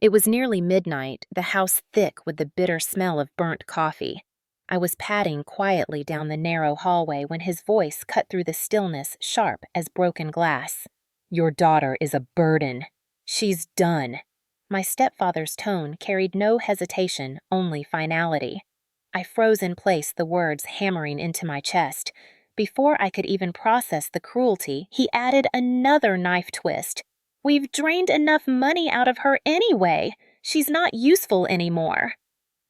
It was nearly midnight, the house thick with the bitter smell of burnt coffee. I was padding quietly down the narrow hallway when his voice cut through the stillness sharp as broken glass. "Your daughter is a burden. She's done." My stepfather's tone carried no hesitation, only finality. I froze in place, the words hammering into my chest. Before I could even process the cruelty, he added another knife twist. "We've drained enough money out of her anyway. She's not useful anymore."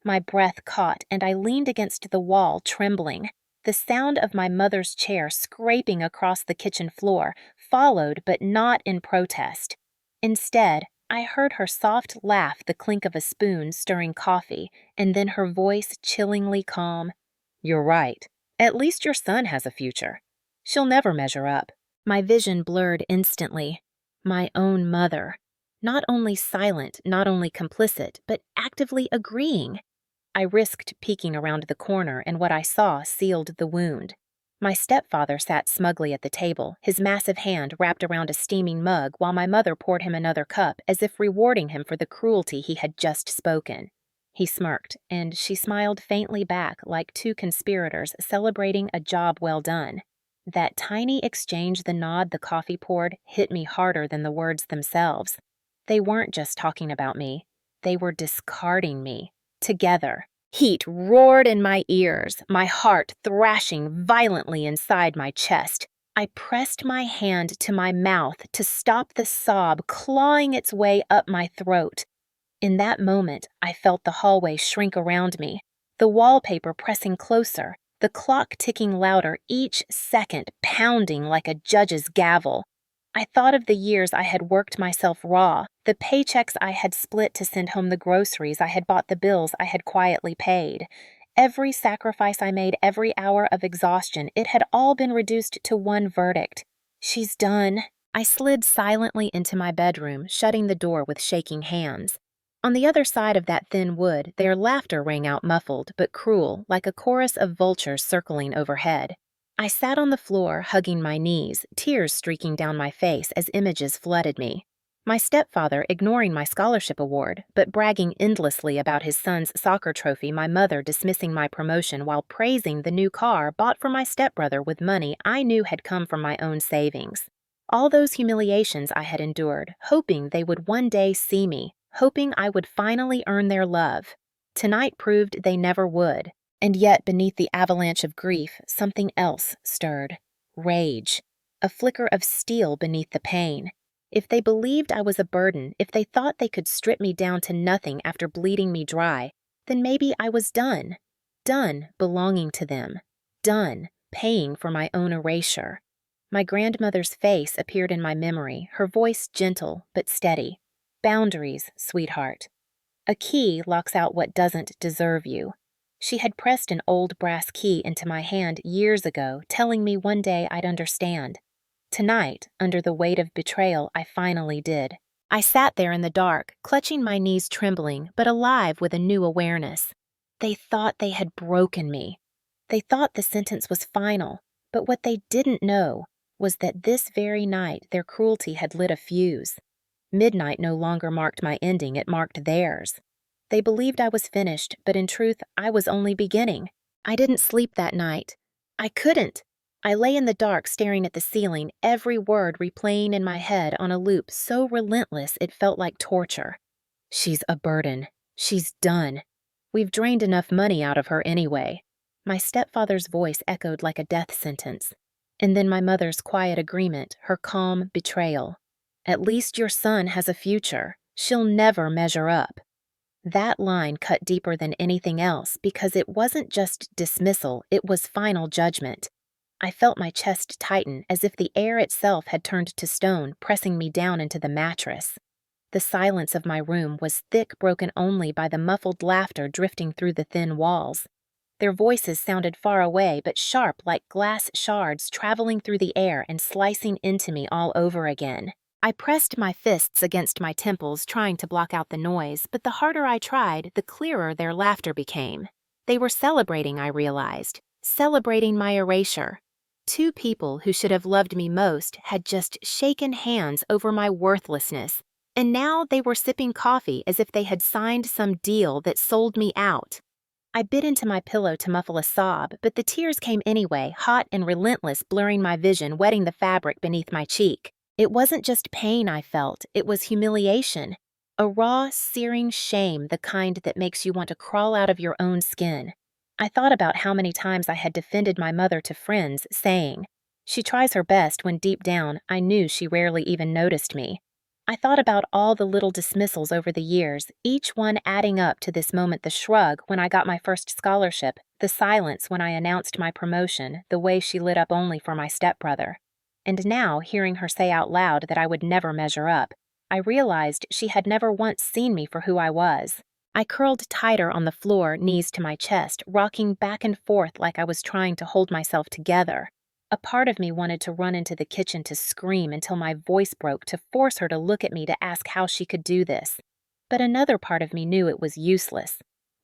My breath caught, and I leaned against the wall, trembling. The sound of my mother's chair scraping across the kitchen floor followed, but not in protest. Instead, I heard her soft laugh, the clink of a spoon stirring coffee, and then her voice chillingly calm. "You're right. At least your son has a future. She'll never measure up." My vision blurred instantly. My own mother. Not only silent, not only complicit, but actively agreeing. I risked peeking around the corner, and what I saw sealed the wound. My stepfather sat smugly at the table, his massive hand wrapped around a steaming mug while my mother poured him another cup as if rewarding him for the cruelty he had just spoken. He smirked, and she smiled faintly back like two conspirators celebrating a job well done. That tiny exchange, the nod the coffee poured, hit me harder than the words themselves. They weren't just talking about me. They were discarding me. Together. Heat roared in my ears, my heart thrashing violently inside my chest. I pressed my hand to my mouth to stop the sob clawing its way up my throat. In that moment, I felt the hallway shrink around me, the wallpaper pressing closer, the clock ticking louder, each second pounding like a judge's gavel. I thought of the years I had worked myself raw, the paychecks I had split to send home the groceries I had bought, the bills I had quietly paid. Every sacrifice I made, every hour of exhaustion, it had all been reduced to one verdict. She's done. I slid silently into my bedroom, shutting the door with shaking hands. On the other side of that thin wood, their laughter rang out muffled but cruel, like a chorus of vultures circling overhead. I sat on the floor, hugging my knees, tears streaking down my face as images flooded me. My stepfather ignoring my scholarship award, but bragging endlessly about his son's soccer trophy, my mother dismissing my promotion while praising the new car bought for my stepbrother with money I knew had come from my own savings. All those humiliations I had endured, hoping they would one day see me, hoping I would finally earn their love. Tonight proved they never would. And yet, beneath the avalanche of grief, something else stirred. Rage. A flicker of steel beneath the pain. If they believed I was a burden, if they thought they could strip me down to nothing after bleeding me dry, then maybe I was done. Done belonging to them. Done paying for my own erasure. My grandmother's face appeared in my memory, her voice gentle but steady. "Boundaries, sweetheart. A key locks out what doesn't deserve you." She had pressed an old brass key into my hand years ago, telling me one day I'd understand. Tonight, under the weight of betrayal, I finally did. I sat there in the dark, clutching my knees trembling, but alive with a new awareness. They thought they had broken me. They thought the sentence was final, but what they didn't know was that this very night their cruelty had lit a fuse. Midnight no longer marked my ending, it marked theirs. They believed I was finished, but in truth, I was only beginning. I didn't sleep that night. I couldn't. I lay in the dark staring at the ceiling, every word replaying in my head on a loop so relentless it felt like torture. "She's a burden. She's done. We've drained enough money out of her anyway." My stepfather's voice echoed like a death sentence. And then my mother's quiet agreement, her calm betrayal. "At least your son has a future. She'll never measure up." That line cut deeper than anything else because it wasn't just dismissal, it was final judgment. I felt my chest tighten as if the air itself had turned to stone, pressing me down into the mattress. The silence of my room was thick, broken only by the muffled laughter drifting through the thin walls. Their voices sounded far away, but sharp like glass shards traveling through the air and slicing into me all over again. I pressed my fists against my temples, trying to block out the noise, but the harder I tried, the clearer their laughter became. They were celebrating, I realized. Celebrating my erasure. Two people who should have loved me most had just shaken hands over my worthlessness, And now they were sipping coffee as if they had signed some deal that sold me out. I bit into my pillow to muffle a sob, but the tears came anyway, hot and relentless, blurring my vision, wetting the fabric beneath my cheek. It wasn't just pain I felt, it was humiliation. A raw, searing shame, the kind that makes you want to crawl out of your own skin. I thought about how many times I had defended my mother to friends, saying, "She tries her best," when deep down I knew she rarely even noticed me. I thought about all the little dismissals over the years, each one adding up to this moment: the shrug when I got my first scholarship, the silence when I announced my promotion, the way she lit up only for my stepbrother. And now, hearing her say out loud that I would never measure up, I realized she had never once seen me for who I was. I curled tighter on the floor, knees to my chest, rocking back and forth like I was trying to hold myself together. A part of me wanted to run into the kitchen to scream until my voice broke, to force her to look at me, to ask how she could do this. But another part of me knew it was useless.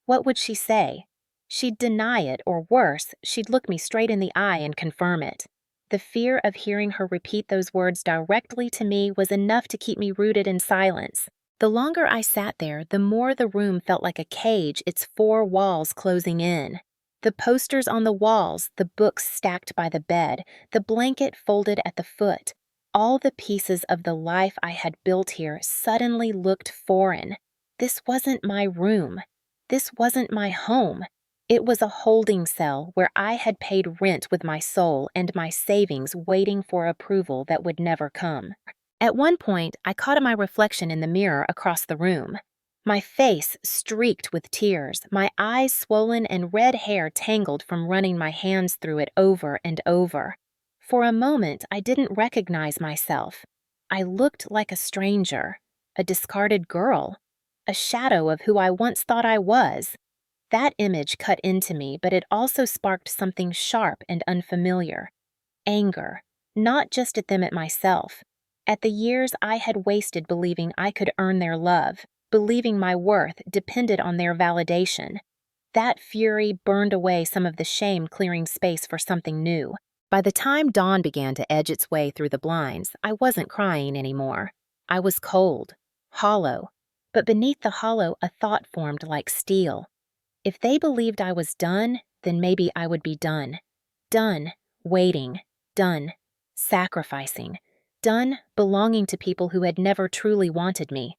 What would she say? She'd deny it, or worse, she'd look me straight in the eye and confirm it. The fear of hearing her repeat those words directly to me was enough to keep me rooted in silence. The longer I sat there, the more the room felt like a cage, its four walls closing in. The posters on the walls, the books stacked by the bed, the blanket folded at the foot, all the pieces of the life I had built here suddenly looked foreign. This wasn't my room. This wasn't my home. It was a holding cell where I had paid rent with my soul and my savings, waiting for approval that would never come. At one point, I caught my reflection in the mirror across the room. My face streaked with tears, my eyes swollen and red hair tangled from running my hands through it over and over. For a moment, I didn't recognize myself. I looked like a stranger, a discarded girl, a shadow of who I once thought I was. That image cut into me, but it also sparked something sharp and unfamiliar. Anger, not just at them, at myself. At the years I had wasted believing I could earn their love, believing my worth depended on their validation. That fury burned away some of the shame, clearing space for something new. By the time dawn began to edge its way through the blinds, I wasn't crying anymore. I was cold, hollow, but beneath the hollow a thought formed like steel. If they believed I was done, then maybe I would be done. Done waiting, done sacrificing, done belonging to people who had never truly wanted me.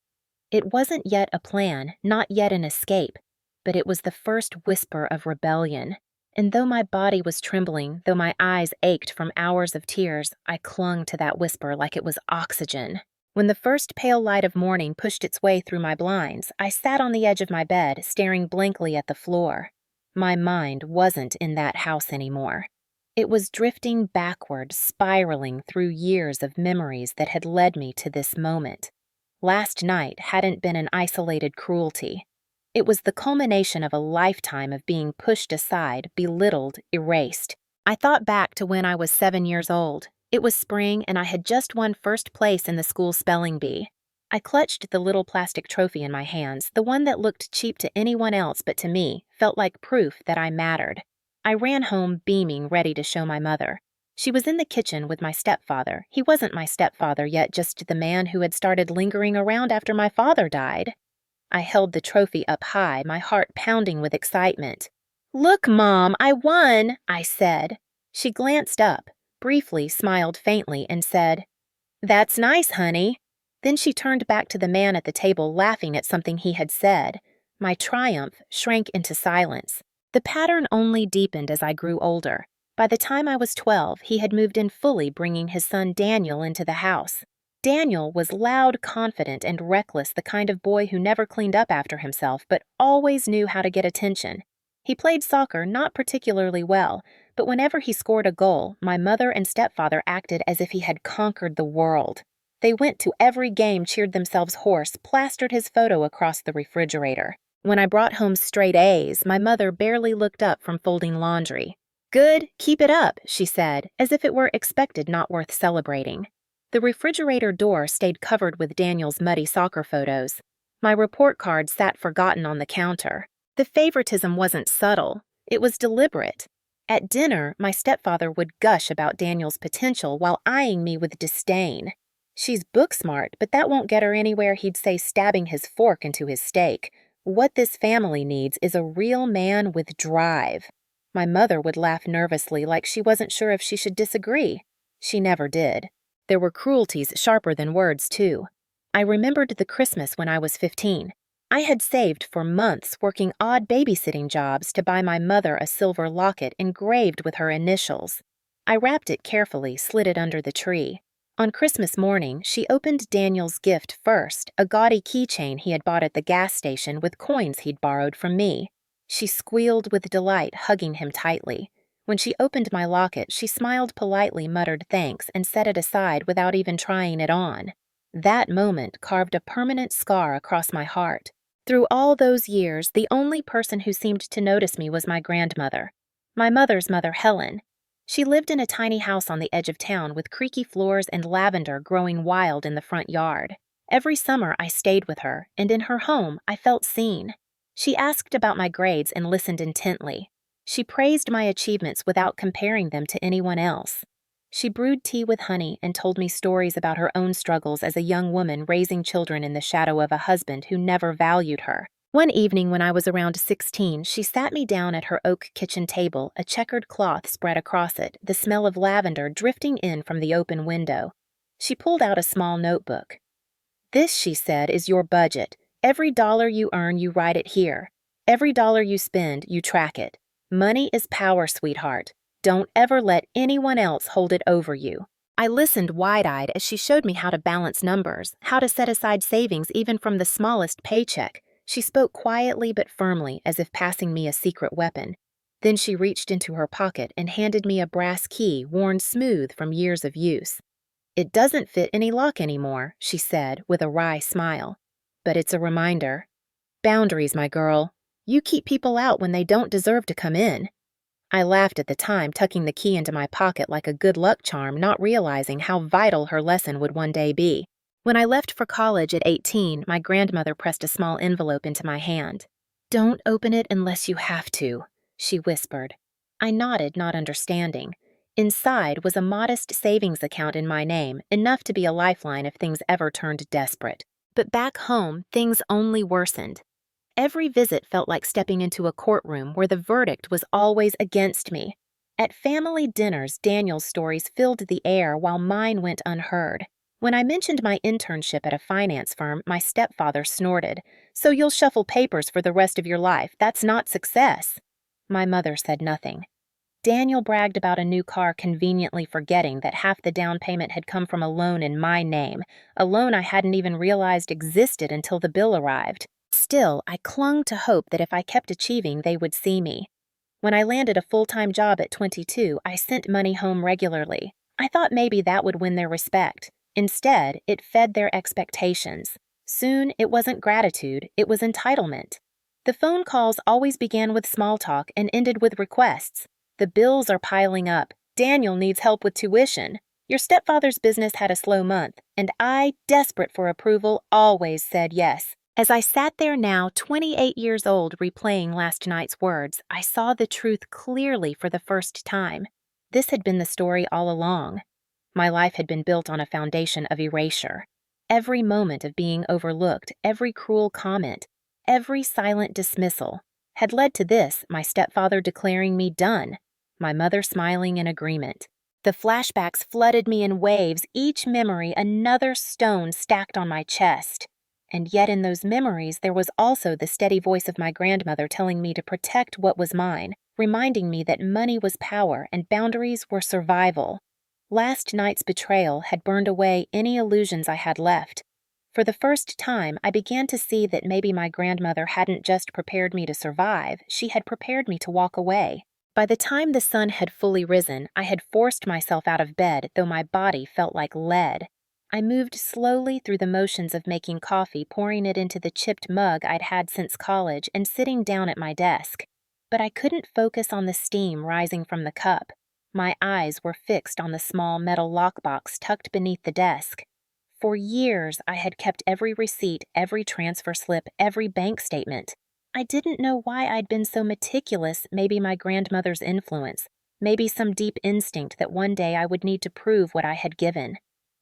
It wasn't yet a plan, not yet an escape, but it was the first whisper of rebellion. And though my body was trembling, though my eyes ached from hours of tears, I clung to that whisper like it was oxygen. When the first pale light of morning pushed its way through my blinds, I sat on the edge of my bed, staring blankly at the floor. My mind wasn't in that house anymore. It was drifting backward, spiraling through years of memories that had led me to this moment. Last night hadn't been an isolated cruelty. It was the culmination of a lifetime of being pushed aside, belittled, erased. I thought back to when I was 7 years old. It was spring, and I had just won first place in the school spelling bee. I clutched the little plastic trophy in my hands, the one that looked cheap to anyone else but to me, felt like proof that I mattered. I ran home beaming, ready to show my mother. She was in the kitchen with my stepfather. He wasn't my stepfather yet, just the man who had started lingering around after my father died. I held the trophy up high, my heart pounding with excitement. "Look, Mom, I won," I said. She glanced up, briefly smiled faintly, and said, "That's nice, honey." Then she turned back to the man at the table, laughing at something he had said. My triumph shrank into silence. The pattern only deepened as I grew older. By the time I was 12, he had moved in fully, bringing his son Daniel into the house. Daniel was loud, confident, and reckless, the kind of boy who never cleaned up after himself, but always knew how to get attention. He played soccer not particularly well, but whenever he scored a goal, my mother and stepfather acted as if he had conquered the world. They went to every game, cheered themselves hoarse, plastered his photo across the refrigerator. When I brought home straight A's, my mother barely looked up from folding laundry. "Good, keep it up," she said, as if it were expected, not worth celebrating. The refrigerator door stayed covered with Daniel's muddy soccer photos. My report card sat forgotten on the counter. The favoritism wasn't subtle, it was deliberate. At dinner, my stepfather would gush about Daniel's potential while eyeing me with disdain. She's book smart, but that won't get her anywhere, he'd say, stabbing his fork into his steak. What this family needs is a real man with drive. My mother would laugh nervously like she wasn't sure if she should disagree. She never did. There were cruelties sharper than words, too. I remembered the Christmas when I was 15. I had saved for months working odd babysitting jobs to buy my mother a silver locket engraved with her initials. I wrapped it carefully, slid it under the tree. On Christmas morning, she opened Daniel's gift first, a gaudy keychain he had bought at the gas station with coins he'd borrowed from me. She squealed with delight, hugging him tightly. When she opened my locket, she smiled politely, muttered thanks, and set it aside without even trying it on. That moment carved a permanent scar across my heart. Through all those years, the only person who seemed to notice me was my grandmother. My mother's mother, Helen. She lived in a tiny house on the edge of town with creaky floors and lavender growing wild in the front yard. Every summer I stayed with her, and in her home I felt seen. She asked about my grades and listened intently. She praised my achievements without comparing them to anyone else. She brewed tea with honey and told me stories about her own struggles as a young woman raising children in the shadow of a husband who never valued her. One evening when I was around 16, she sat me down at her oak kitchen table, a checkered cloth spread across it, the smell of lavender drifting in from the open window. She pulled out a small notebook. "This," she said, "is your budget. Every dollar you earn, you write it here. Every dollar you spend, you track it. Money is power, sweetheart. Don't ever let anyone else hold it over you." I listened wide-eyed as she showed me how to balance numbers, how to set aside savings even from the smallest paycheck. She spoke quietly but firmly, as if passing me a secret weapon. Then she reached into her pocket and handed me a brass key worn smooth from years of use. "It doesn't fit any lock anymore," she said with a wry smile. "But it's a reminder. Boundaries, my girl. You keep people out when they don't deserve to come in." I laughed at the time, tucking the key into my pocket like a good luck charm, not realizing how vital her lesson would one day be. When I left for college at 18, my grandmother pressed a small envelope into my hand. "Don't open it unless you have to," she whispered. I nodded, not understanding. Inside was a modest savings account in my name, enough to be a lifeline if things ever turned desperate. But back home, things only worsened. Every visit felt like stepping into a courtroom where the verdict was always against me. At family dinners, Daniel's stories filled the air while mine went unheard. When I mentioned my internship at a finance firm, my stepfather snorted. "So you'll shuffle papers for the rest of your life. That's not success." My mother said nothing. Daniel bragged about a new car, conveniently forgetting that half the down payment had come from a loan in my name, a loan I hadn't even realized existed until the bill arrived. Still, I clung to hope that if I kept achieving, they would see me. When I landed a full-time job at 22, I sent money home regularly. I thought maybe that would win their respect. Instead, it fed their expectations. Soon, it wasn't gratitude, it was entitlement. The phone calls always began with small talk and ended with requests. "The bills are piling up. Daniel needs help with tuition. Your stepfather's business had a slow month," and I, desperate for approval, always said yes. As I sat there now, 28 years old, replaying last night's words, I saw the truth clearly for the first time. This had been the story all along. My life had been built on a foundation of erasure. Every moment of being overlooked, every cruel comment, every silent dismissal, had led to this, my stepfather declaring me done, my mother smiling in agreement. The flashbacks flooded me in waves, each memory another stone stacked on my chest. And yet in those memories there was also the steady voice of my grandmother telling me to protect what was mine, reminding me that money was power and boundaries were survival. Last night's betrayal had burned away any illusions I had left. For the first time, I began to see that maybe my grandmother hadn't just prepared me to survive, she had prepared me to walk away. By the time the sun had fully risen, I had forced myself out of bed, though my body felt like lead. I moved slowly through the motions of making coffee, pouring it into the chipped mug I'd had since college, and sitting down at my desk. But I couldn't focus on the steam rising from the cup. My eyes were fixed on the small metal lockbox tucked beneath the desk. For years, I had kept every receipt, every transfer slip, every bank statement. I didn't know why I'd been so meticulous, maybe my grandmother's influence, maybe some deep instinct that one day I would need to prove what I had given.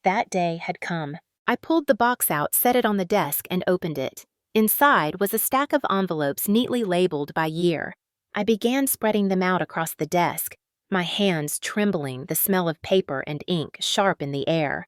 That day had come. I pulled the box out, set it on the desk, and opened it. Inside was a stack of envelopes neatly labeled by year. I began spreading them out across the desk, my hands trembling, the smell of paper and ink sharp in the air.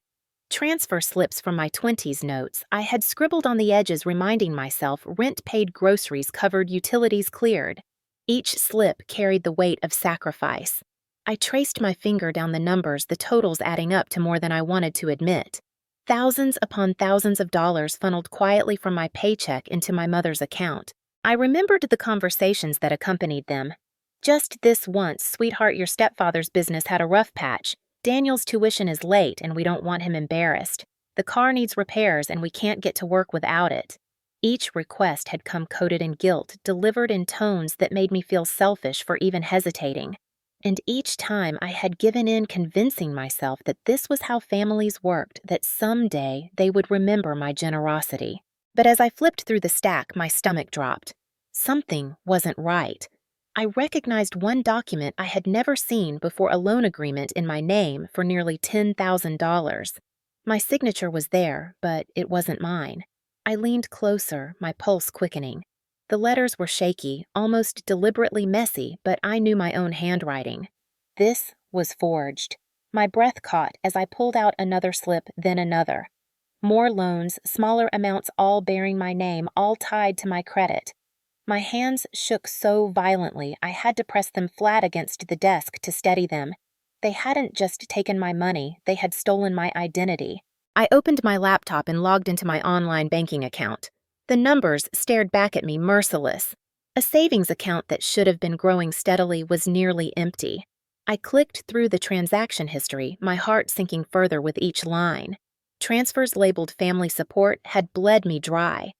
Transfer slips from my 20s notes I had scribbled on the edges, reminding myself rent paid, groceries covered, utilities cleared. Each slip carried the weight of sacrifice. I traced my finger down the numbers, the totals adding up to more than I wanted to admit. Thousands upon thousands of dollars funneled quietly from my paycheck into my mother's account. I remembered the conversations that accompanied them. Just this once, sweetheart, your stepfather's business had a rough patch. Daniel's tuition is late and we don't want him embarrassed. The car needs repairs and we can't get to work without it. Each request had come coated in guilt, delivered in tones that made me feel selfish for even hesitating. And each time I had given in, convincing myself that this was how families worked, that someday they would remember my generosity. But as I flipped through the stack, my stomach dropped. Something wasn't right. I recognized one document I had never seen before, a loan agreement in my name for nearly $10,000. My signature was there, but it wasn't mine. I leaned closer, my pulse quickening. The letters were shaky, almost deliberately messy, but I knew my own handwriting. This was forged. My breath caught as I pulled out another slip, then another. More loans, smaller amounts, all bearing my name, all tied to my credit. My hands shook so violently I had to press them flat against the desk to steady them. They hadn't just taken my money, they had stolen my identity. I opened my laptop and logged into my online banking account. The numbers stared back at me, merciless. A savings account that should have been growing steadily was nearly empty. I clicked through the transaction history, my heart sinking further with each line. Transfers labeled family support had bled me dry.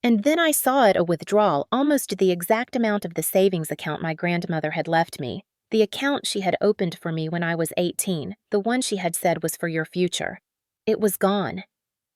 And then I saw it, a withdrawal, almost the exact amount of the savings account my grandmother had left me, the account she had opened for me when I was 18, the one she had said was for your future. It was gone.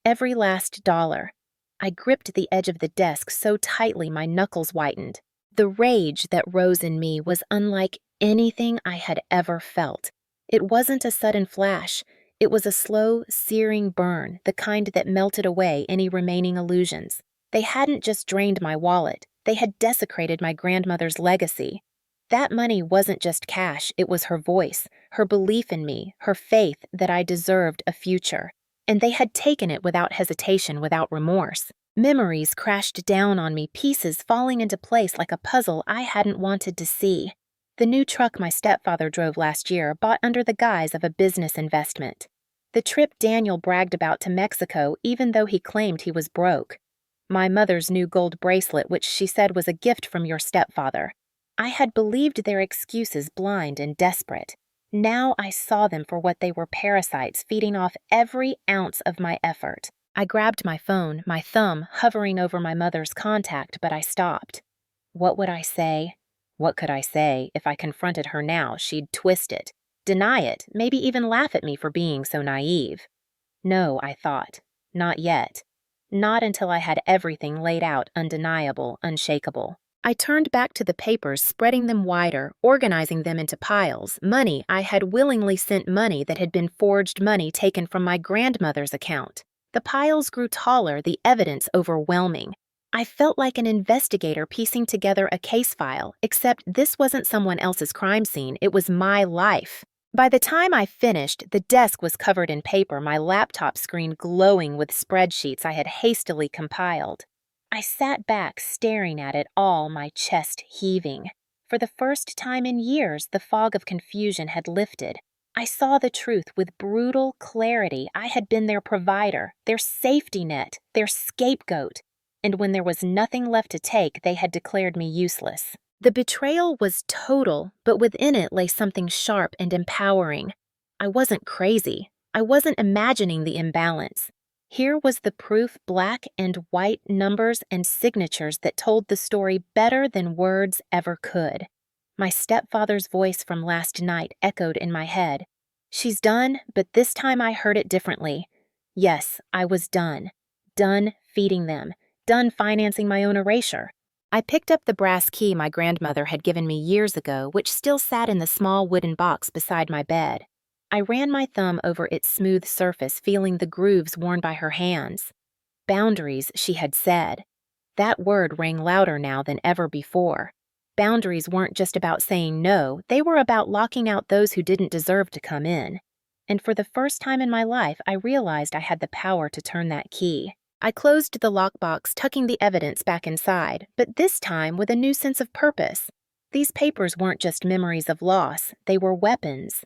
Every last dollar. I gripped the edge of the desk so tightly my knuckles whitened. The rage that rose in me was unlike anything I had ever felt. It wasn't a sudden flash. It was a slow, searing burn, the kind that melted away any remaining illusions. They hadn't just drained my wallet. They had desecrated my grandmother's legacy. That money wasn't just cash, it was her voice, her belief in me, her faith that I deserved a future. And they had taken it without hesitation, without remorse. Memories crashed down on me, pieces falling into place like a puzzle I hadn't wanted to see. The new truck my stepfather drove last year, bought under the guise of a business investment. The trip Daniel bragged about to Mexico, even though he claimed he was broke. My mother's new gold bracelet, which she said was a gift from your stepfather. I had believed their excuses blind and desperate. Now I saw them for what they were, parasites feeding off every ounce of my effort. I grabbed my phone, my thumb hovering over my mother's contact, but I stopped. What would I say? What could I say? If I confronted her now, she'd twist it, deny it, maybe even laugh at me for being so naive. No, I thought. Not yet. Not until I had everything laid out, undeniable, unshakable. I turned back to the papers, spreading them wider, organizing them into piles. Money I had willingly sent, money that had been forged, money taken from my grandmother's account. The piles grew taller, the evidence overwhelming. I felt like an investigator piecing together a case file, except this wasn't someone else's crime scene, it was my life. By the time I finished, the desk was covered in paper, my laptop screen glowing with spreadsheets I had hastily compiled. I sat back, staring at it all, my chest heaving. For the first time in years, the fog of confusion had lifted. I saw the truth with brutal clarity. I had been their provider, their safety net, their scapegoat. And when there was nothing left to take, they had declared me useless. The betrayal was total, but within it lay something sharp and empowering. I wasn't crazy. I wasn't imagining the imbalance. Here was the proof, black and white, numbers and signatures that told the story better than words ever could. My stepfather's voice from last night echoed in my head. She's done, but this time I heard it differently. Yes, I was done. Done feeding them. Done financing my own erasure. I picked up the brass key my grandmother had given me years ago, which still sat in the small wooden box beside my bed. I ran my thumb over its smooth surface, feeling the grooves worn by her hands. Boundaries, she had said. That word rang louder now than ever before. Boundaries weren't just about saying no, they were about locking out those who didn't deserve to come in. And for the first time in my life, I realized I had the power to turn that key. I closed the lockbox, tucking the evidence back inside, but this time with a new sense of purpose. These papers weren't just memories of loss, they were weapons.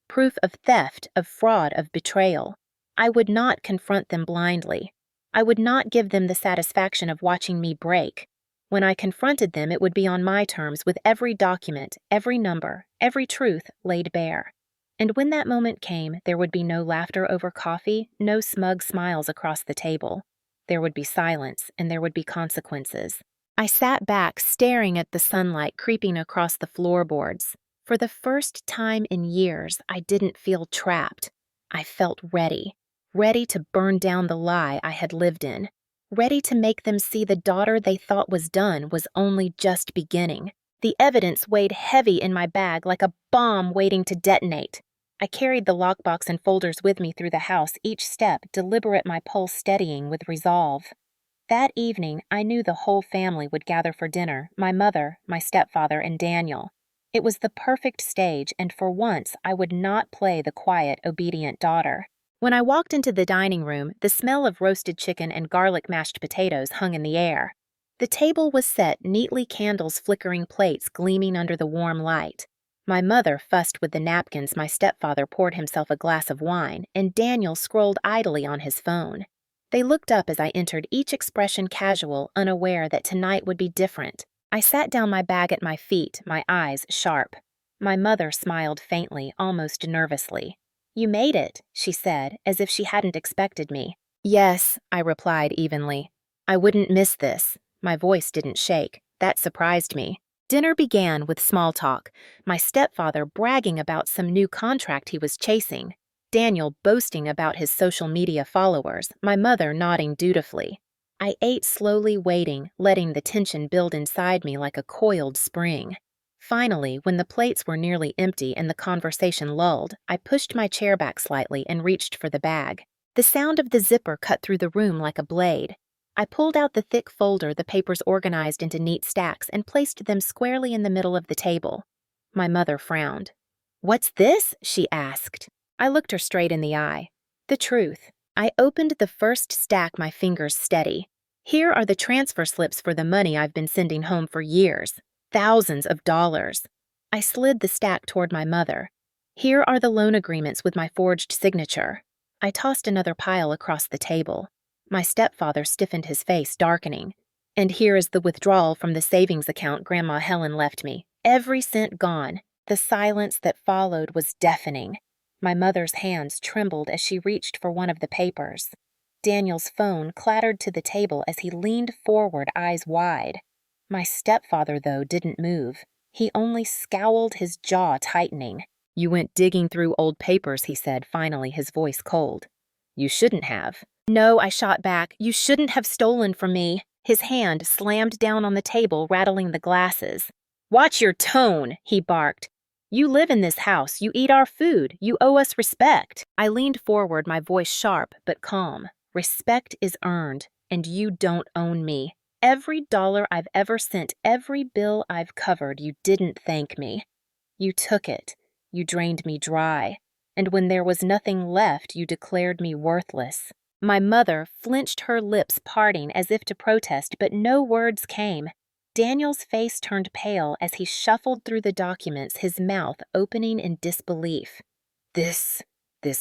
Proof of theft, of fraud, of betrayal. I would not confront them blindly. I would not give them the satisfaction of watching me break. When I confronted them, it would be on my terms, with every document, every number, every truth laid bare. And when that moment came, there would be no laughter over coffee, no smug smiles across the table. There would be silence, and there would be consequences. I sat back, staring at the sunlight creeping across the floorboards. For the first time in years, I didn't feel trapped. I felt ready. Ready to burn down the lie I had lived in. Ready to make them see the daughter they thought was done was only just beginning. The evidence weighed heavy in my bag like a bomb waiting to detonate. I carried the lockbox and folders with me through the house, each step deliberate, my pulse steadying with resolve. That evening, I knew the whole family would gather for dinner, my mother, my stepfather, and Daniel. It was the perfect stage, and for once, I would not play the quiet, obedient daughter. When I walked into the dining room, the smell of roasted chicken and garlic mashed potatoes hung in the air. The table was set, neatly, candles flickering, plates gleaming under the warm light. My mother fussed with the napkins, my stepfather poured himself a glass of wine, and Daniel scrolled idly on his phone. They looked up as I entered, each expression casual, unaware that tonight would be different. I sat down, my bag at my feet, my eyes sharp. My mother smiled faintly, almost nervously. "You made it," she said, as if she hadn't expected me. "Yes," I replied evenly. "I wouldn't miss this." My voice didn't shake. That surprised me. Dinner began with small talk, my stepfather bragging about some new contract he was chasing, Daniel boasting about his social media followers, my mother nodding dutifully. I ate slowly, waiting, letting the tension build inside me like a coiled spring. Finally, when the plates were nearly empty and the conversation lulled, I pushed my chair back slightly and reached for the bag. The sound of the zipper cut through the room like a blade. I pulled out the thick folder, the papers organized into neat stacks, and placed them squarely in the middle of the table. My mother frowned. "What's this?" she asked. I looked her straight in the eye. "The truth." I opened the first stack, my fingers steady. "Here are the transfer slips for the money I've been sending home for years. Thousands of dollars." I slid the stack toward my mother. "Here are the loan agreements with my forged signature." I tossed another pile across the table. My stepfather stiffened, his face darkening. "And here is the withdrawal from the savings account Grandma Helen left me. Every cent gone." The silence that followed was deafening. My mother's hands trembled as she reached for one of the papers. Daniel's phone clattered to the table as he leaned forward, eyes wide. My stepfather, though, didn't move. He only scowled, his jaw tightening. "You went digging through old papers," he said, finally, his voice cold. "You shouldn't have." "No," I shot back. "You shouldn't have stolen from me." His hand slammed down on the table, rattling the glasses. "Watch your tone," he barked. "You live in this house. You eat our food. You owe us respect." I leaned forward, my voice sharp but calm. "Respect is earned, and you don't own me. Every dollar I've ever sent, every bill I've covered, you didn't thank me. You took it. You drained me dry. And when there was nothing left, you declared me worthless." My mother flinched, her lips parting as if to protest, but no words came. Daniel's face turned pale as he shuffled through the documents, his mouth opening in disbelief. This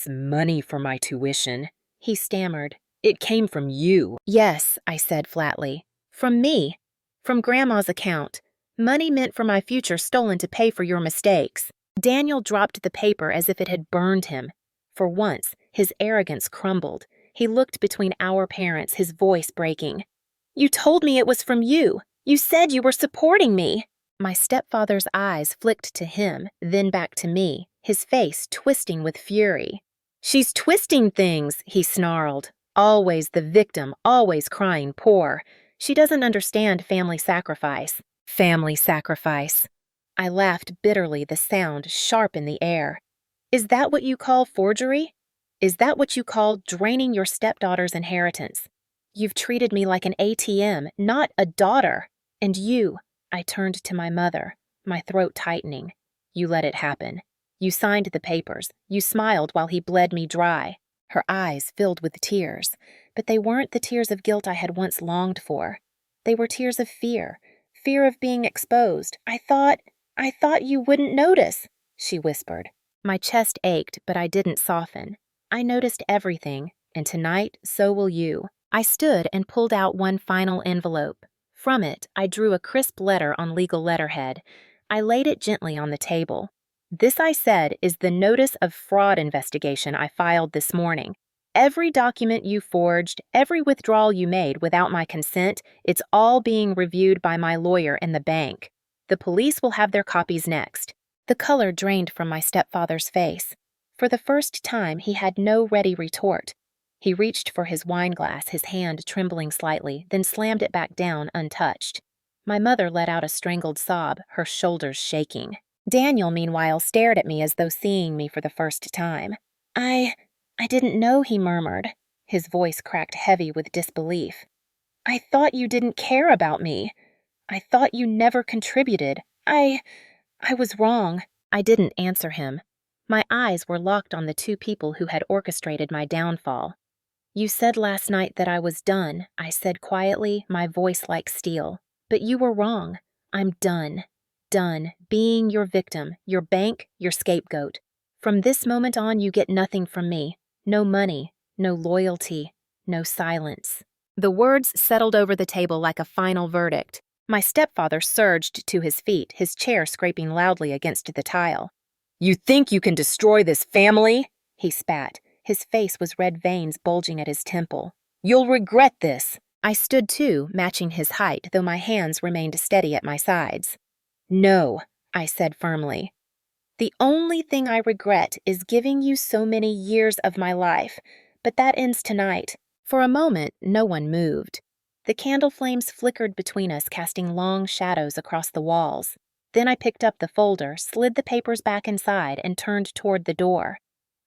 money for my tuition," he stammered. "It came from you." "Yes," I said flatly. "From me. From Grandma's account. Money meant for my future stolen to pay for your mistakes." Daniel dropped the paper as if it had burned him. For once, his arrogance crumbled. He looked between our parents, his voice breaking. "You told me it was from you. You said you were supporting me." My stepfather's eyes flicked to him, then back to me, his face twisting with fury. "She's twisting things," he snarled. "Always the victim, always crying poor. She doesn't understand family sacrifice." Family sacrifice. I laughed bitterly, the sound sharp in the air. Is that what you call forgery? Is that what you call draining your stepdaughter's inheritance? You've treated me like an ATM, not a daughter. And you, I turned to my mother, my throat tightening. You let it happen. You signed the papers. You smiled while he bled me dry. Her eyes filled with tears, but they weren't the tears of guilt I had once longed for. They were tears of fear, fear of being exposed. I thought you wouldn't notice, she whispered. My chest ached, but I didn't soften. I noticed everything, and tonight, so will you. I stood and pulled out one final envelope. From it, I drew a crisp letter on legal letterhead. I laid it gently on the table. This, I said, is the notice of fraud investigation I filed this morning. Every document you forged, every withdrawal you made without my consent, it's all being reviewed by my lawyer and the bank. The police will have their copies next. The color drained from my stepfather's face. For the first time, he had no ready retort. He reached for his wineglass, his hand trembling slightly, then slammed it back down untouched. My mother let out a strangled sob, her shoulders shaking. Daniel, meanwhile, stared at me as though seeing me for the first time. I didn't know, he murmured. His voice cracked heavy with disbelief. I thought you didn't care about me. I thought you never contributed. I was wrong. I didn't answer him. My eyes were locked on the two people who had orchestrated my downfall. You said last night that I was done, I said quietly, my voice like steel. But you were wrong. I'm done. Done being your victim, your bank, your scapegoat. From this moment on, you get nothing from me. No money, no loyalty, no silence. The words settled over the table like a final verdict. My stepfather surged to his feet, his chair scraping loudly against the tile. You think you can destroy this family? He spat. His face was red veins bulging at his temple. You'll regret this. I stood too, matching his height, though my hands remained steady at my sides. No, I said firmly. The only thing I regret is giving you so many years of my life, but that ends tonight. For a moment, no one moved. The candle flames flickered between us, casting long shadows across the walls. Then I picked up the folder, slid the papers back inside, and turned toward the door.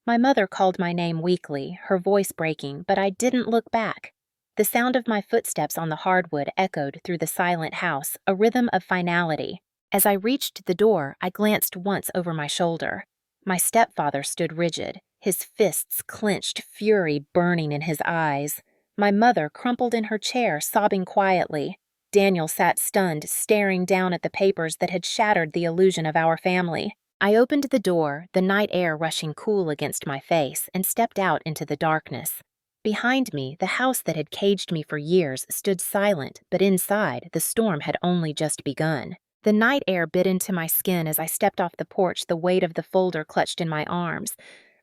My mother called my name weakly, her voice breaking, but I didn't look back. The sound of my footsteps on the hardwood echoed through the silent house, a rhythm of finality. As I reached the door, I glanced once over my shoulder. My stepfather stood rigid, his fists clenched, fury burning in his eyes. My mother crumpled in her chair, sobbing quietly. Daniel sat stunned, staring down at the papers that had shattered the illusion of our family. I opened the door, the night air rushing cool against my face, and stepped out into the darkness. Behind me, the house that had caged me for years stood silent, but inside, the storm had only just begun. The night air bit into my skin as I stepped off the porch, the weight of the folder clutched in my arms.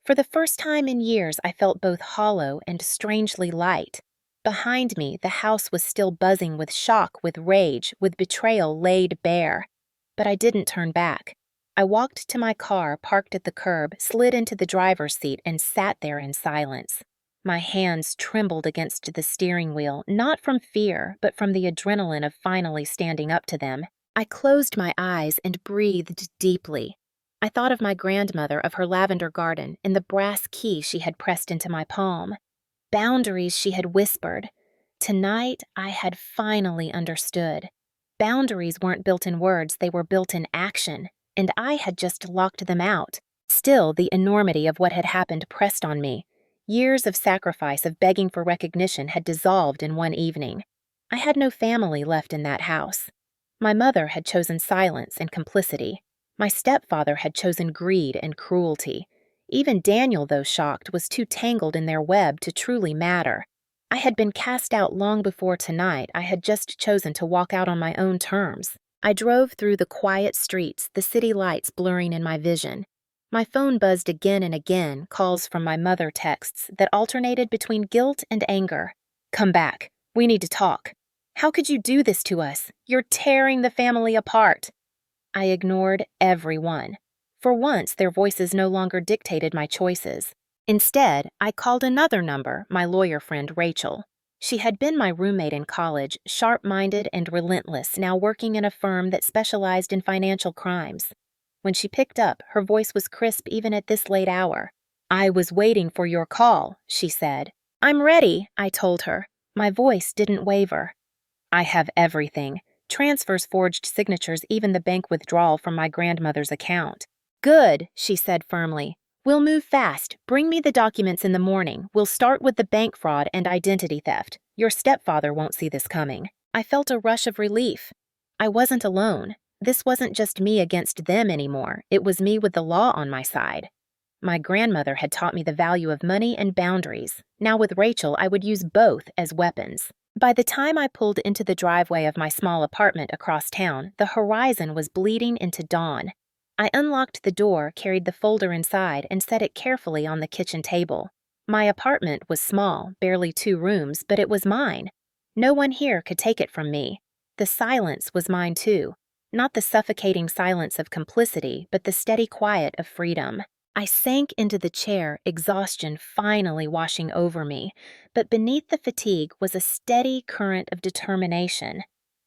For the first time in years, I felt both hollow and strangely light. Behind me, the house was still buzzing with shock, with rage, with betrayal laid bare. But I didn't turn back. I walked to my car, parked at the curb, slid into the driver's seat, and sat there in silence. My hands trembled against the steering wheel, not from fear, but from the adrenaline of finally standing up to them. I closed my eyes and breathed deeply. I thought of my grandmother, of her lavender garden, and the brass key she had pressed into my palm. Boundaries, she had whispered. Tonight, I had finally understood. Boundaries weren't built in words, they were built in action, and I had just locked them out. Still, the enormity of what had happened pressed on me. Years of sacrifice, of begging for recognition, had dissolved in one evening. I had no family left in that house. My mother had chosen silence and complicity. My stepfather had chosen greed and cruelty. Even Daniel, though shocked, was too tangled in their web to truly matter. I had been cast out long before tonight. I had just chosen to walk out on my own terms. I drove through the quiet streets, the city lights blurring in my vision. My phone buzzed again and again, calls from my mother texts that alternated between guilt and anger. Come back. We need to talk. How could you do this to us? You're tearing the family apart. I ignored everyone. For once, their voices no longer dictated my choices. Instead, I called another number, my lawyer friend Rachel. She had been my roommate in college, sharp-minded and relentless, now working in a firm that specialized in financial crimes. When she picked up, her voice was crisp even at this late hour. "I was waiting for your call," she said. "I'm ready," I told her. My voice didn't waver. "I have everything. Transfers, forged signatures, even the bank withdrawal from my grandmother's account." "Good," she said firmly. "We'll move fast. Bring me the documents in the morning. We'll start with the bank fraud and identity theft. Your stepfather won't see this coming." I felt a rush of relief. I wasn't alone. This wasn't just me against them anymore. It was me with the law on my side. My grandmother had taught me the value of money and boundaries. Now with Rachel, I would use both as weapons. By the time I pulled into the driveway of my small apartment across town, the horizon was bleeding into dawn. I unlocked the door, carried the folder inside, and set it carefully on the kitchen table. My apartment was small, barely 2 rooms, but it was mine. No one here could take it from me. The silence was mine too. Not the suffocating silence of complicity, but the steady quiet of freedom. I sank into the chair, exhaustion finally washing over me, but beneath the fatigue was a steady current of determination.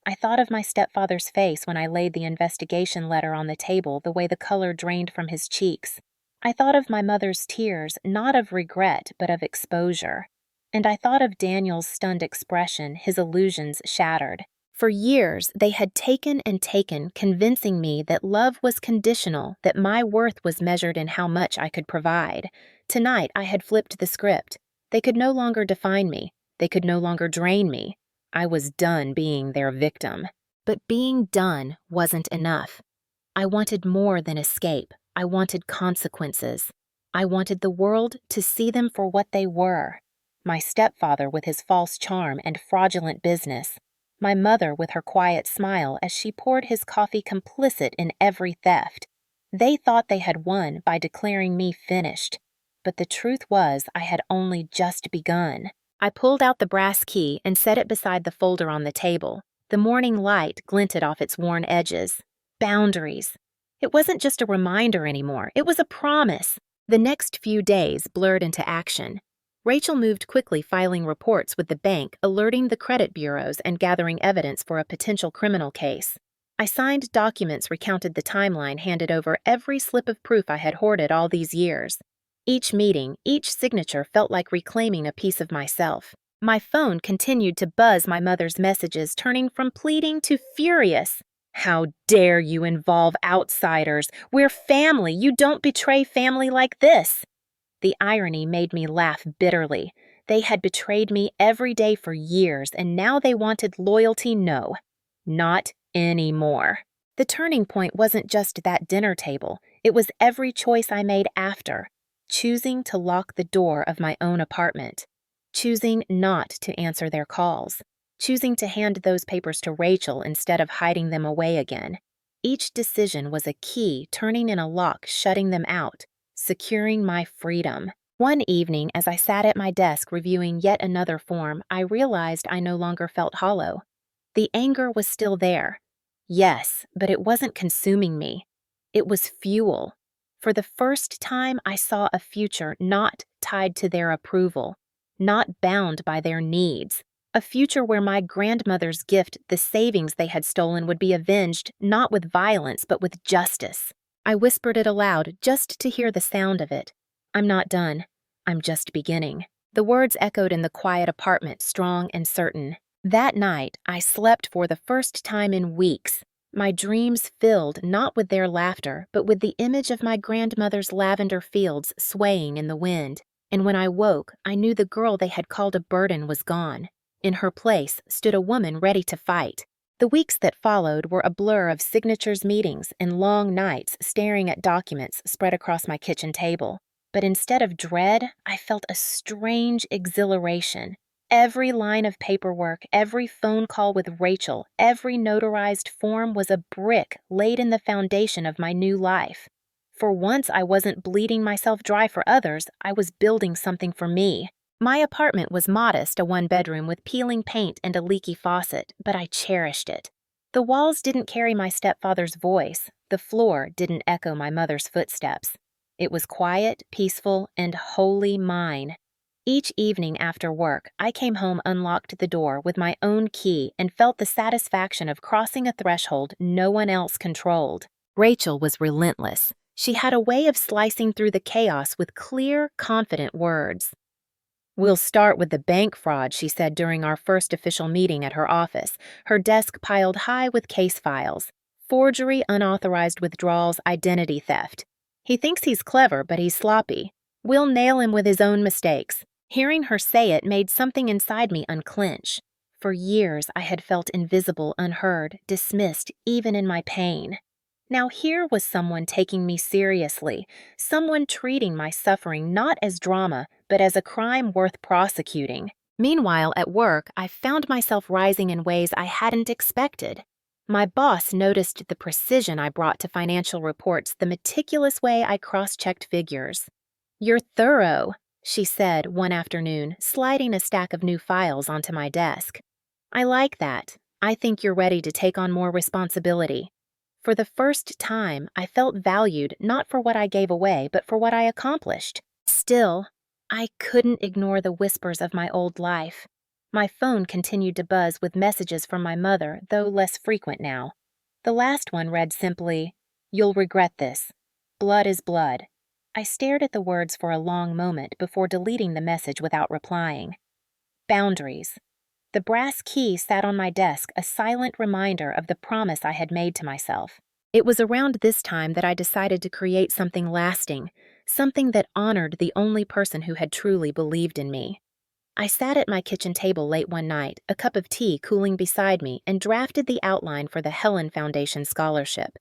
I thought of my stepfather's face when I laid the investigation letter on the table, the way the color drained from his cheeks. I thought of my mother's tears, not of regret, but of exposure. And I thought of Daniel's stunned expression, his illusions shattered. For years, they had taken and taken, convincing me that love was conditional, that my worth was measured in how much I could provide. Tonight, I had flipped the script. They could no longer define me. They could no longer drain me. I was done being their victim. But being done wasn't enough. I wanted more than escape. I wanted consequences. I wanted the world to see them for what they were. My stepfather with his false charm and fraudulent business. My mother with her quiet smile as she poured his coffee complicit in every theft. They thought they had won by declaring me finished. But the truth was I had only just begun. I pulled out the brass key and set it beside the folder on the table. The morning light glinted off its worn edges. Boundaries. It wasn't just a reminder anymore. It was a promise. The next few days blurred into action. Rachel moved quickly, filing reports with the bank, alerting the credit bureaus, and gathering evidence for a potential criminal case. I signed documents, recounted the timeline, handed over every slip of proof I had hoarded all these years. Each meeting, each signature felt like reclaiming a piece of myself. My phone continued to buzz my mother's messages, turning from pleading to furious. "How dare you involve outsiders? We're family. You don't betray family like this." The irony made me laugh bitterly. They had betrayed me every day for years, and now they wanted loyalty. No, not anymore. The turning point wasn't just that dinner table. It was every choice I made after. Choosing to lock the door of my own apartment. Choosing not to answer their calls. Choosing to hand those papers to Rachel instead of hiding them away again. Each decision was a key turning in a lock, shutting them out. Securing my freedom. One evening, as I sat at my desk reviewing yet another form, I realized I no longer felt hollow. The anger was still there. Yes, but it wasn't consuming me. It was fuel. For the first time, I saw a future not tied to their approval, not bound by their needs. A future where my grandmother's gift, the savings they had stolen, would be avenged not with violence but with justice. I whispered it aloud just to hear the sound of it. "I'm not done. I'm just beginning." The words echoed in the quiet apartment, strong and certain. That night, I slept for the first time in weeks. My dreams filled not with their laughter, but with the image of my grandmother's lavender fields swaying in the wind. And when I woke, I knew the girl they had called a burden was gone. In her place stood a woman ready to fight. The weeks that followed were a blur of signatures, meetings, and long nights staring at documents spread across my kitchen table. But instead of dread, I felt a strange exhilaration. Every line of paperwork, every phone call with Rachel, every notarized form was a brick laid in the foundation of my new life. For once, I wasn't bleeding myself dry for others, I was building something for me. My apartment was modest, a 1-bedroom with peeling paint and a leaky faucet, but I cherished it. The walls didn't carry my stepfather's voice. The floor didn't echo my mother's footsteps. It was quiet, peaceful, and wholly mine. Each evening after work, I came home, unlocked the door with my own key, and felt the satisfaction of crossing a threshold no one else controlled. Rachel was relentless. She had a way of slicing through the chaos with clear, confident words. "We'll start with the bank fraud," she said during our first official meeting at her office, her desk piled high with case files. "Forgery, unauthorized withdrawals, identity theft. He thinks he's clever, but he's sloppy. We'll nail him with his own mistakes." Hearing her say it made something inside me unclench. For years, I had felt invisible, unheard, dismissed, even in my pain. Now here was someone taking me seriously, someone treating my suffering not as drama, but as a crime worth prosecuting. Meanwhile, at work, I found myself rising in ways I hadn't expected. My boss noticed the precision I brought to financial reports, the meticulous way I cross-checked figures. "You're thorough," she said one afternoon, sliding a stack of new files onto my desk. "I like that. I think you're ready to take on more responsibility." For the first time, I felt valued not for what I gave away, but for what I accomplished. Still, I couldn't ignore the whispers of my old life. My phone continued to buzz with messages from my mother, though less frequent now. The last one read simply, "You'll regret this. Blood is blood." I stared at the words for a long moment before deleting the message without replying. Boundaries. The brass key sat on my desk, a silent reminder of the promise I had made to myself. It was around this time that I decided to create something lasting, something that honored the only person who had truly believed in me. I sat at my kitchen table late one night, a cup of tea cooling beside me, and drafted the outline for the Helen Foundation scholarship.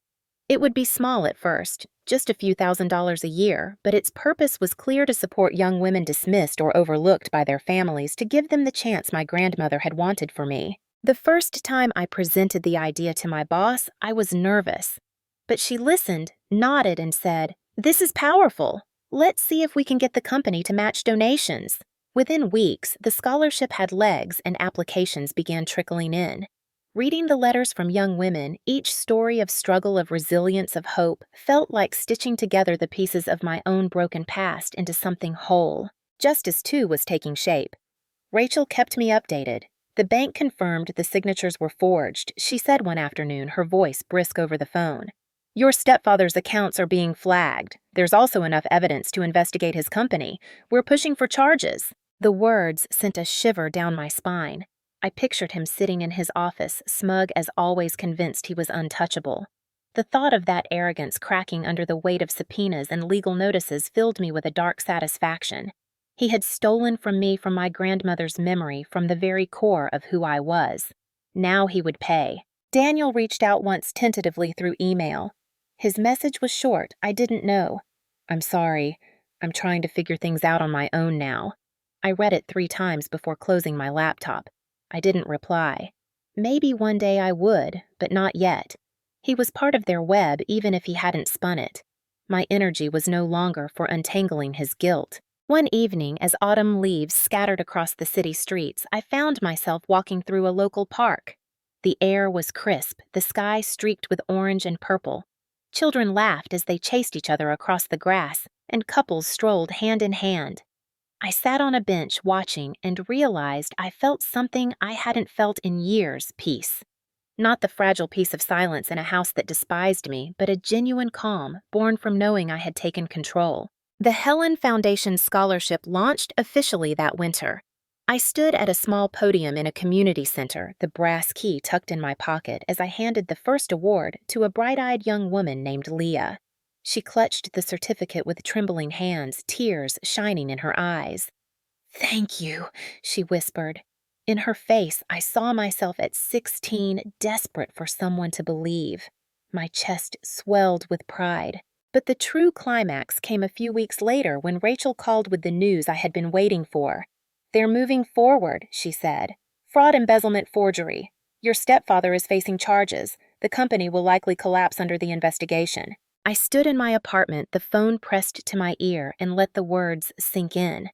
It would be small at first, just a few $1,000s a year, but its purpose was clear: to support young women dismissed or overlooked by their families, to give them the chance my grandmother had wanted for me. The first time I presented the idea to my boss, I was nervous. But she listened, nodded, and said, "This is powerful. Let's see if we can get the company to match donations." Within weeks, the scholarship had legs and applications began trickling in. Reading the letters from young women, each story of struggle, of resilience, of hope, felt like stitching together the pieces of my own broken past into something whole. Justice, too, was taking shape. Rachel kept me updated. The bank confirmed the signatures were forged, she said one afternoon, her voice brisk over the phone. "Your stepfather's accounts are being flagged. There's also enough evidence to investigate his company. We're pushing for charges." The words sent a shiver down my spine. I pictured him sitting in his office, smug as always, convinced he was untouchable. The thought of that arrogance cracking under the weight of subpoenas and legal notices filled me with a dark satisfaction. He had stolen from me, from my grandmother's memory, from the very core of who I was. Now he would pay. Daniel reached out once tentatively through email. His message was short. I didn't know. "I'm sorry. I'm trying to figure things out on my own now." I read it 3 times before closing my laptop. I didn't reply. Maybe one day I would, but not yet. He was part of their web, even if he hadn't spun it. My energy was no longer for untangling his guilt. One evening, as autumn leaves scattered across the city streets, I found myself walking through a local park. The air was crisp, the sky streaked with orange and purple. Children laughed as they chased each other across the grass, and couples strolled hand in hand. I sat on a bench watching and realized I felt something I hadn't felt in years: peace. Not the fragile peace of silence in a house that despised me, but a genuine calm born from knowing I had taken control. The Helen Foundation scholarship launched officially that winter. I stood at a small podium in a community center, the brass key tucked in my pocket, as I handed the first award to a bright-eyed young woman named Leah. She clutched the certificate with trembling hands, tears shining in her eyes. "Thank you," she whispered. In her face, I saw myself at 16, desperate for someone to believe. My chest swelled with pride. But the true climax came a few weeks later when Rachel called with the news I had been waiting for. "They're moving forward," she said. "Fraud, embezzlement, forgery. Your stepfather is facing charges. The company will likely collapse under the investigation." I stood in my apartment, the phone pressed to my ear, and let the words sink in.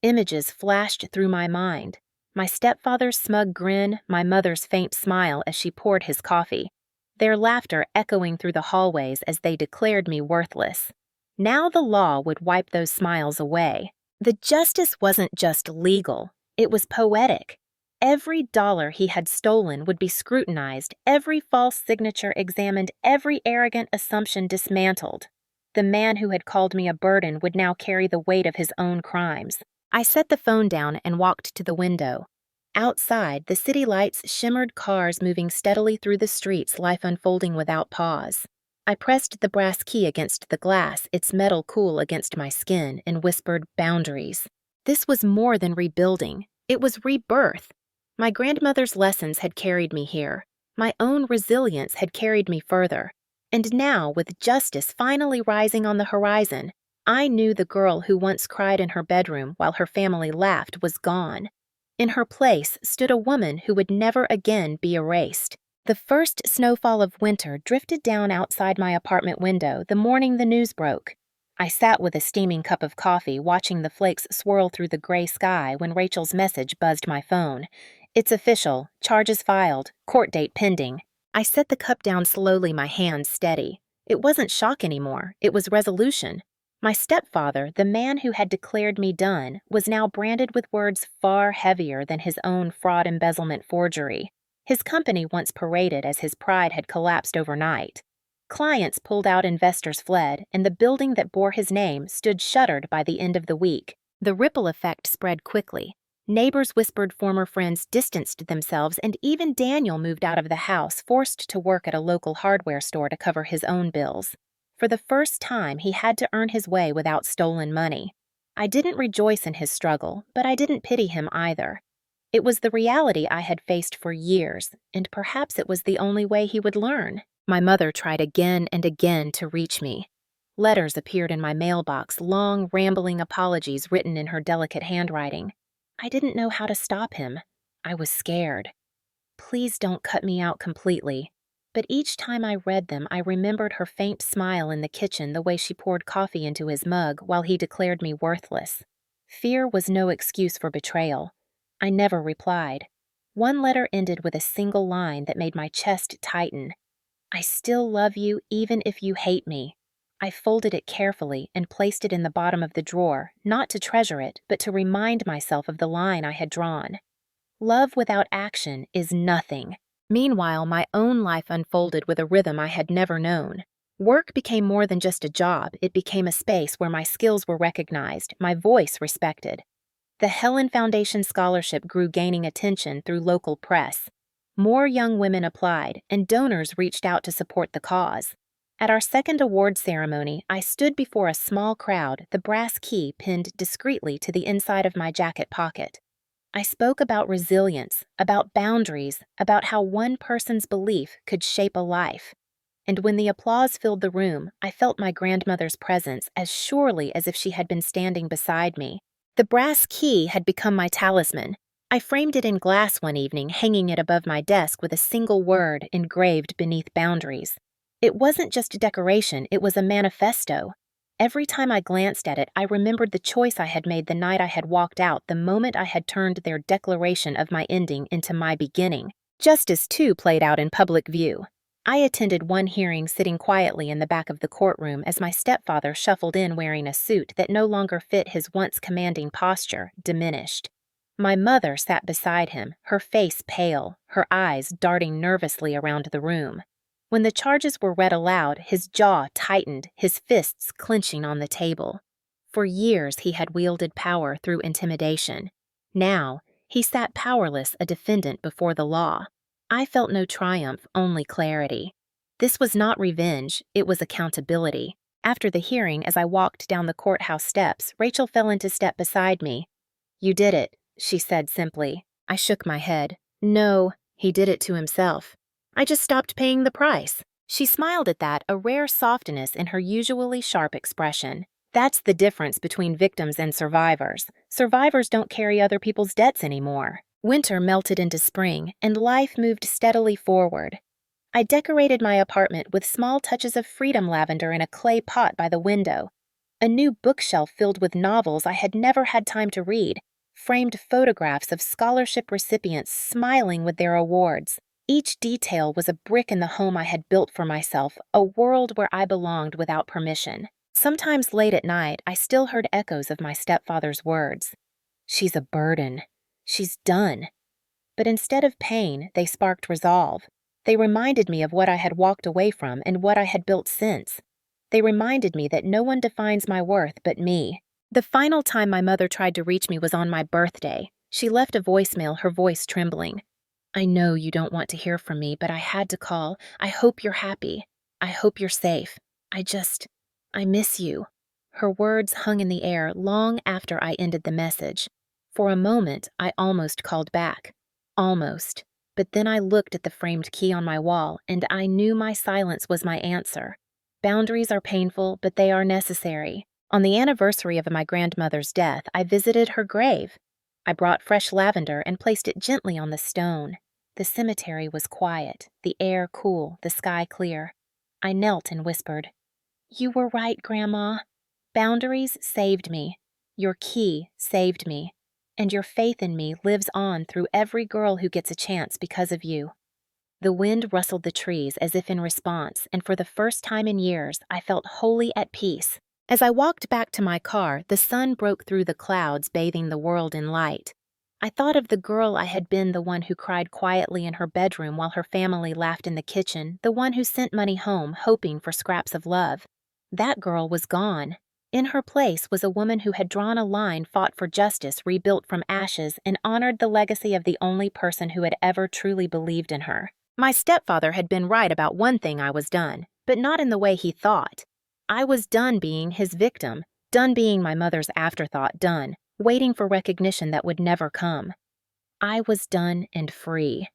Images flashed through my mind. My stepfather's smug grin, my mother's faint smile as she poured his coffee. Their laughter echoing through the hallways as they declared me worthless. Now the law would wipe those smiles away. The justice wasn't just legal, it was poetic. Every dollar he had stolen would be scrutinized, every false signature examined, every arrogant assumption dismantled. The man who had called me a burden would now carry the weight of his own crimes. I set the phone down and walked to the window. Outside, the city lights shimmered, cars moving steadily through the streets, life unfolding without pause. I pressed the brass key against the glass, its metal cool against my skin, and whispered boundaries. This was more than rebuilding. It was rebirth. My grandmother's lessons had carried me here. My own resilience had carried me further. And now, with justice finally rising on the horizon, I knew the girl who once cried in her bedroom while her family laughed was gone. In her place stood a woman who would never again be erased. The first snowfall of winter drifted down outside my apartment window the morning the news broke. I sat with a steaming cup of coffee, watching the flakes swirl through the gray sky when Rachel's message buzzed my phone. It's official. Charges filed. Court date pending. I set the cup down slowly, my hands steady. It wasn't shock anymore. It was resolution. My stepfather, the man who had declared me done, was now branded with words far heavier than his own fraud, embezzlement, forgery. His company once paraded as his pride had collapsed overnight. Clients pulled out, investors fled, and the building that bore his name stood shuttered by the end of the week. The ripple effect spread quickly. Neighbors whispered, former friends distanced themselves, and even Daniel moved out of the house, forced to work at a local hardware store to cover his own bills. For the first time, he had to earn his way without stolen money. I didn't rejoice in his struggle, but I didn't pity him either. It was the reality I had faced for years, and perhaps it was the only way he would learn. My mother tried again and again to reach me. Letters appeared in my mailbox, long, rambling apologies written in her delicate handwriting. I didn't know how to stop him. I was scared. Please don't cut me out completely. But each time I read them, I remembered her faint smile in the kitchen, the way she poured coffee into his mug while he declared me worthless. Fear was no excuse for betrayal. I never replied. One letter ended with a single line that made my chest tighten. I still love you even if you hate me. I folded it carefully and placed it in the bottom of the drawer, not to treasure it, but to remind myself of the line I had drawn. Love without action is nothing. Meanwhile, my own life unfolded with a rhythm I had never known. Work became more than just a job. It became a space where my skills were recognized, my voice respected. The Helen Foundation Scholarship grew, gaining attention through local press. More young women applied, and donors reached out to support the cause. At our second award ceremony, I stood before a small crowd, the brass key pinned discreetly to the inside of my jacket pocket. I spoke about resilience, about boundaries, about how one person's belief could shape a life. And when the applause filled the room, I felt my grandmother's presence as surely as if she had been standing beside me. The brass key had become my talisman. I framed it in glass one evening, hanging it above my desk with a single word engraved beneath boundaries. It wasn't just a decoration, it was a manifesto. Every time I glanced at it, I remembered the choice I had made the night I had walked out, the moment I had turned their declaration of my ending into my beginning. Justice, too, played out in public view. I attended one hearing sitting quietly in the back of the courtroom as my stepfather shuffled in wearing a suit that no longer fit his once commanding posture, diminished. My mother sat beside him, her face pale, her eyes darting nervously around the room. When the charges were read aloud, his jaw tightened, his fists clenching on the table. For years he had wielded power through intimidation. Now, he sat powerless, a defendant before the law. I felt no triumph, only clarity. This was not revenge, it was accountability. After the hearing, as I walked down the courthouse steps, Rachel fell into step beside me. "You did it," she said simply. I shook my head. "No, he did it to himself. I just stopped paying the price." She smiled at that, a rare softness in her usually sharp expression. That's the difference between victims and survivors. Survivors don't carry other people's debts anymore. Winter melted into spring, and life moved steadily forward. I decorated my apartment with small touches of freedom lavender in a clay pot by the window. A new bookshelf filled with novels I had never had time to read, framed photographs of scholarship recipients smiling with their awards. Each detail was a brick in the home I had built for myself, a world where I belonged without permission. Sometimes late at night, I still heard echoes of my stepfather's words. "She's a burden. She's done." But instead of pain, they sparked resolve. They reminded me of what I had walked away from and what I had built since. They reminded me that no one defines my worth but me. The final time my mother tried to reach me was on my birthday. She left a voicemail, her voice trembling. "I know you don't want to hear from me, but I had to call. I hope you're happy. I hope you're safe. I miss you." Her words hung in the air long after I ended the message. For a moment, I almost called back. Almost. But then I looked at the framed key on my wall, and I knew my silence was my answer. Boundaries are painful, but they are necessary. On the anniversary of my grandmother's death, I visited her grave. I brought fresh lavender and placed it gently on the stone. The cemetery was quiet, the air cool, the sky clear. I knelt and whispered, "You were right, Grandma. Boundaries saved me. Your key saved me. And your faith in me lives on through every girl who gets a chance because of you." The wind rustled the trees as if in response, and for the first time in years, I felt wholly at peace. As I walked back to my car, the sun broke through the clouds, bathing the world in light. I thought of the girl I had been, the one who cried quietly in her bedroom while her family laughed in the kitchen, the one who sent money home, hoping for scraps of love. That girl was gone. In her place was a woman who had drawn a line, fought for justice, rebuilt from ashes, and honored the legacy of the only person who had ever truly believed in her. My stepfather had been right about one thing: I was done, but not in the way he thought. I was done being his victim, done being my mother's afterthought, done, waiting for recognition that would never come. I was done and free.